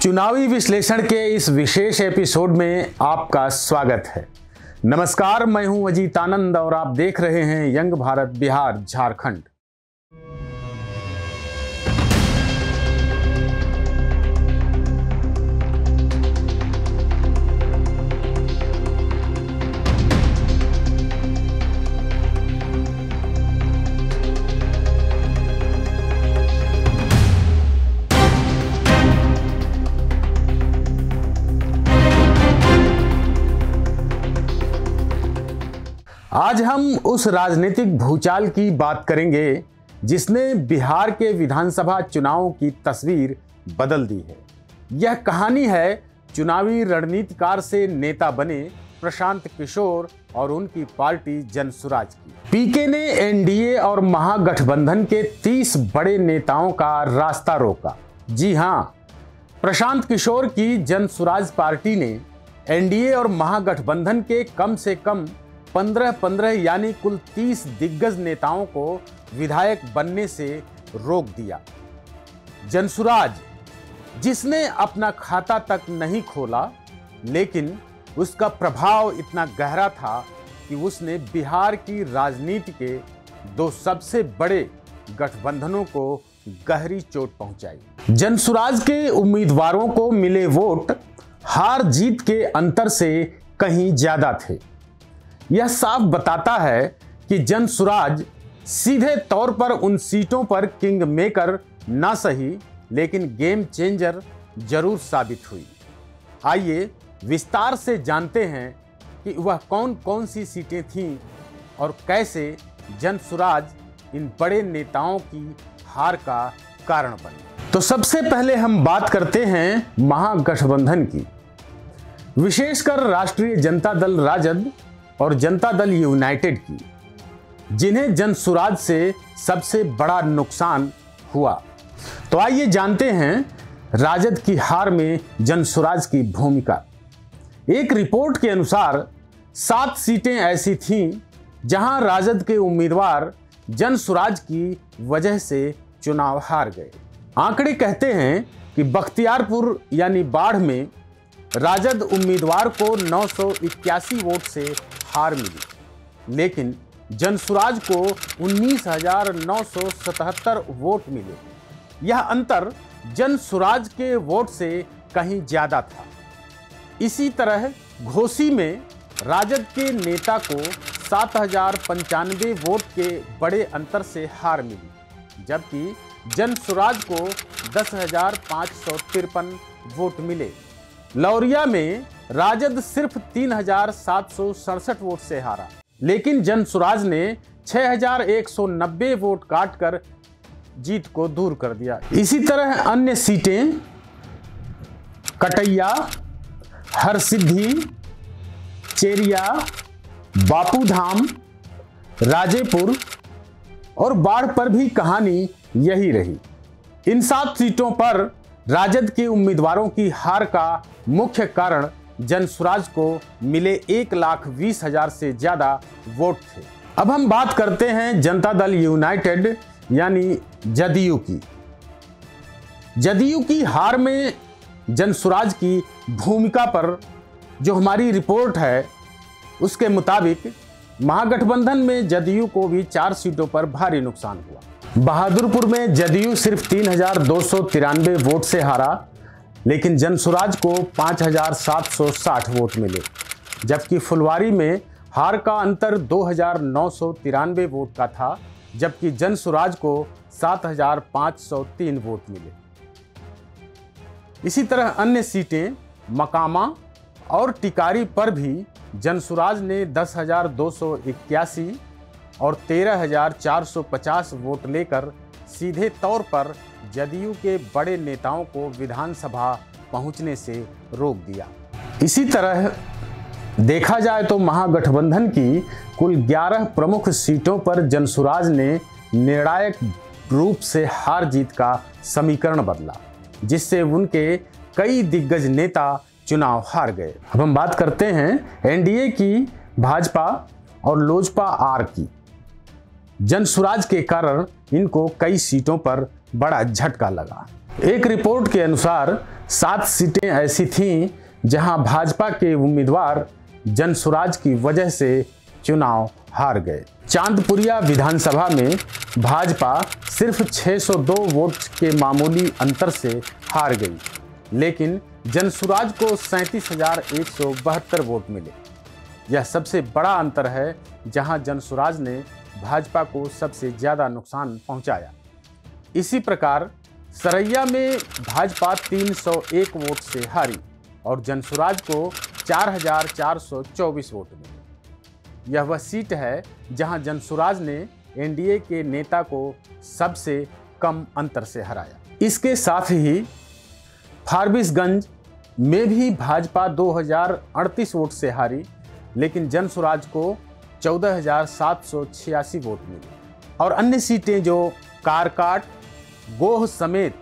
चुनावी विश्लेषण के इस विशेष एपिसोड में आपका स्वागत है। नमस्कार, मैं हूं अजीत आनंद और आप देख रहे हैं यंग भारत बिहार झारखंड। आज हम उस राजनीतिक भूचाल की बात करेंगे जिसने बिहार के विधानसभा चुनावों की तस्वीर बदल दी है। यह कहानी है चुनावी रणनीतिकार से नेता बने प्रशांत किशोर और उनकी पार्टी जनसुराज की। पीके ने एनडीए और महागठबंधन के 30 बड़े नेताओं का रास्ता रोका। जी हां, प्रशांत किशोर की जनसुराज पार्टी ने एनडीए और महागठबंधन के कम से कम 15 यानी कुल 30 दिग्गज नेताओं को विधायक बनने से रोक दिया। जनसुराज, जिसने अपना खाता तक नहीं खोला, लेकिन उसका प्रभाव इतना गहरा था कि उसने बिहार की राजनीति के दो सबसे बड़े गठबंधनों को गहरी चोट पहुंचाई। जनसुराज के उम्मीदवारों को मिले वोट हार जीत के अंतर से कहीं ज्यादा थे। यह साफ बताता है कि जनसुराज सीधे तौर पर उन सीटों पर किंग मेकर ना सही, लेकिन गेम चेंजर जरूर साबित हुई। आइए विस्तार से जानते हैं कि वह कौन कौन सी सीटें थीं और कैसे जनसुराज इन बड़े नेताओं की हार का कारण बनी। तो सबसे पहले हम बात करते हैं महागठबंधन की, विशेषकर राष्ट्रीय जनता दल राजद और जनता दल यूनाइटेड की, जिन्हें जनसुराज से सबसे बड़ा नुकसान हुआ। तो आइए जानते हैं राजद की हार में जनसुराज की भूमिका। एक रिपोर्ट के अनुसार 7 सीटें ऐसी थीं जहां राजद के उम्मीदवार जनसुराज की वजह से चुनाव हार गए। आंकड़े कहते हैं कि बख्तियारपुर यानी बाढ़ में राजद उम्मीदवार को 981 वोट से हार मिली, लेकिन जनसुराज को 19,977 वोट मिले। यह अंतर जनसुराज के वोट से कहीं ज्यादा था। इसी तरह घोसी में राजद के नेता को 7,095 वोट के बड़े अंतर से हार मिली, जबकि जनसुराज को 10,553 वोट मिले। लौरिया में राजद सिर्फ 3,767 वोट से हारा, लेकिन जनसुराज ने 6,190 वोट काटकर जीत को दूर कर दिया। इसी तरह अन्य सीटें कटैया, हरसिद्धि, चेरिया, बापूधाम, राजेपुर और बाढ़ पर भी कहानी यही रही। इन 7 सीटों पर राजद के उम्मीदवारों की हार का मुख्य कारण जनसुराज को मिले 1,20,000 से ज्यादा वोट थे। अब हम बात करते हैं जनता दल यूनाइटेड यानी जदयू की। जदयू की हार में जनसुराज की भूमिका पर जो हमारी रिपोर्ट है उसके मुताबिक महागठबंधन में जदयू को भी 4 सीटों पर भारी नुकसान हुआ। बहादुरपुर में जदयू सिर्फ 3,293 वोट से हारा, लेकिन जनसुराज को 5,760 वोट मिले, जबकि फुलवारी में हार का अंतर 2,993 वोट का था, जबकि जनसुराज को 7,503 वोट मिले। इसी तरह अन्य सीटें मकामा और टिकारी पर भी जनसुराज ने 10,281 और 13,450 वोट लेकर सीधे तौर पर जदयू के बड़े नेताओं को विधानसभा पहुंचने से रोक दिया। इसी तरह देखा जाए तो महागठबंधन की कुल 11 प्रमुख सीटों पर जनसुराज ने निर्णायक रूप से हार जीत का समीकरण बदला, जिससे उनके कई दिग्गज नेता चुनाव हार गए। अब हम बात करते हैं एनडीए की, भाजपा और लोजपा आर की। जनसुराज के कारण इनको कई सीटों पर बड़ा झटका लगा। एक रिपोर्ट के अनुसार 7 सीटें ऐसी थीं जहां भाजपा के उम्मीदवार जनसुराज की वजह से चुनाव हार गए। चांदपुरिया विधानसभा में भाजपा सिर्फ 602 वोट के मामूली अंतर से हार गई, लेकिन जनसुराज को 37,172 वोट मिले। यह सबसे बड़ा अंतर है जहां जनसुराज ने भाजपा को सबसे ज़्यादा नुकसान पहुंचाया। इसी प्रकार सरैया में भाजपा 301 वोट से हारी और जनसुराज को 4,424 वोट मिले। यह वह सीट है जहां जनसुराज ने एनडीए के नेता को सबसे कम अंतर से हराया। इसके साथ ही फारबिसगंज में भी भाजपा 2,038 वोट से हारी, लेकिन जनसुराज को 14,786 वोट मिले। और अन्य सीटें जो कारकाट, गोह समेत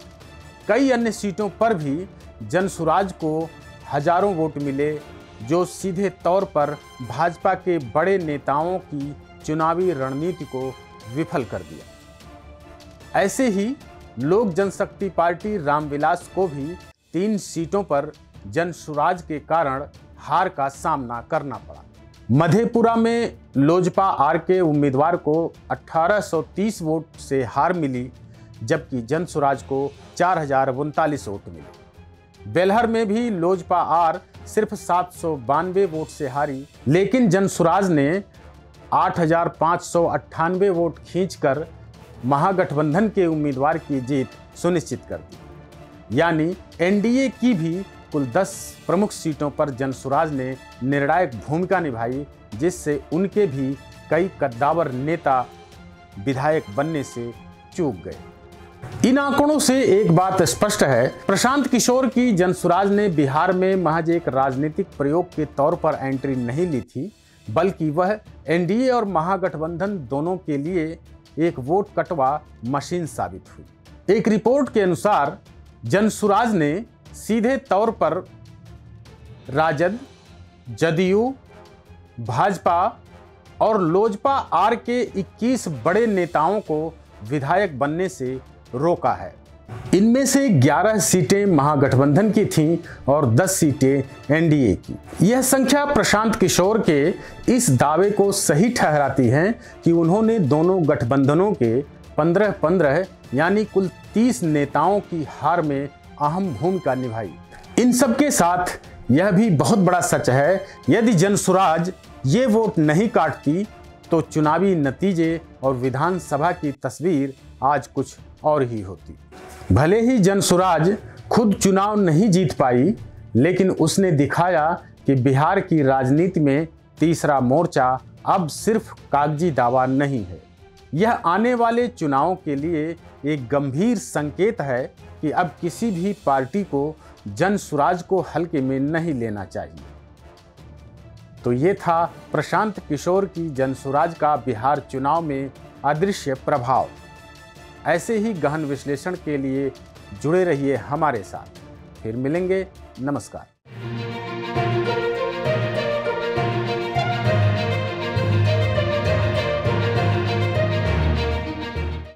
कई अन्य सीटों पर भी जनसुराज को हजारों वोट मिले, जो सीधे तौर पर भाजपा के बड़े नेताओं की चुनावी रणनीति को विफल कर दिया। ऐसे ही लोक जनशक्ति पार्टी रामविलास को भी 3 सीटों पर जनसुराज के कारण हार का सामना करना पड़ा। मधेपुरा में लोजपा आर के उम्मीदवार को 1830 वोट से हार मिली, जबकि जनसुराज को 4,039 वोट मिले। बेलहर में भी लोजपा आर सिर्फ 792 वोट से हारी, लेकिन जनसुराज ने 8,598 वोट खींचकर महागठबंधन के उम्मीदवार की जीत सुनिश्चित कर दी। यानी एनडीए की भी कुल 10 प्रमुख सीटों पर जनसुराज ने निर्णायक भूमिका निभाई, जिससे उनके भी कई कद्दावर नेता विधायक बनने से चूक गए। इन आंकड़ों से एक बात स्पष्ट है, प्रशांत किशोर की जनसुराज ने बिहार में महज एक राजनीतिक प्रयोग के तौर पर एंट्री नहीं ली थी, बल्कि वह एनडीए और महागठबंधन दोनों के लिए एक वोट कटवा मशीन साबित हुई। एक रिपोर्ट के अनुसार जनसुराज ने सीधे तौर पर राजद, जदयू, भाजपा और लोजपा आर के 21 बड़े नेताओं को विधायक बनने से रोका है। इनमें से 11 सीटें महागठबंधन की थीं और 10 सीटें एनडीए की। यह संख्या प्रशांत किशोर के इस दावे को सही ठहराती है कि उन्होंने दोनों गठबंधनों के 15-15 यानी कुल 30 नेताओं की हार में अहम भूमिका निभाई। इन सब के साथ यह भी बहुत बड़ा सच है, यदि जनसुराज ये वोट नहीं काटती तो चुनावी नतीजे और विधानसभा की तस्वीर आज कुछ और ही होती। भले ही जनसुराज खुद चुनाव नहीं जीत पाई, लेकिन उसने दिखाया कि बिहार की राजनीति में तीसरा मोर्चा अब सिर्फ कागजी दावा नहीं है। यह आने वाले चुनावों के लिए एक गंभीर संकेत है कि अब किसी भी पार्टी को जनसुराज को हल्के में नहीं लेना चाहिए। तो ये था प्रशांत किशोर की जनसुराज का बिहार चुनाव में अदृश्य प्रभाव। ऐसे ही गहन विश्लेषण के लिए जुड़े रहिए हमारे साथ। फिर मिलेंगे। नमस्कार।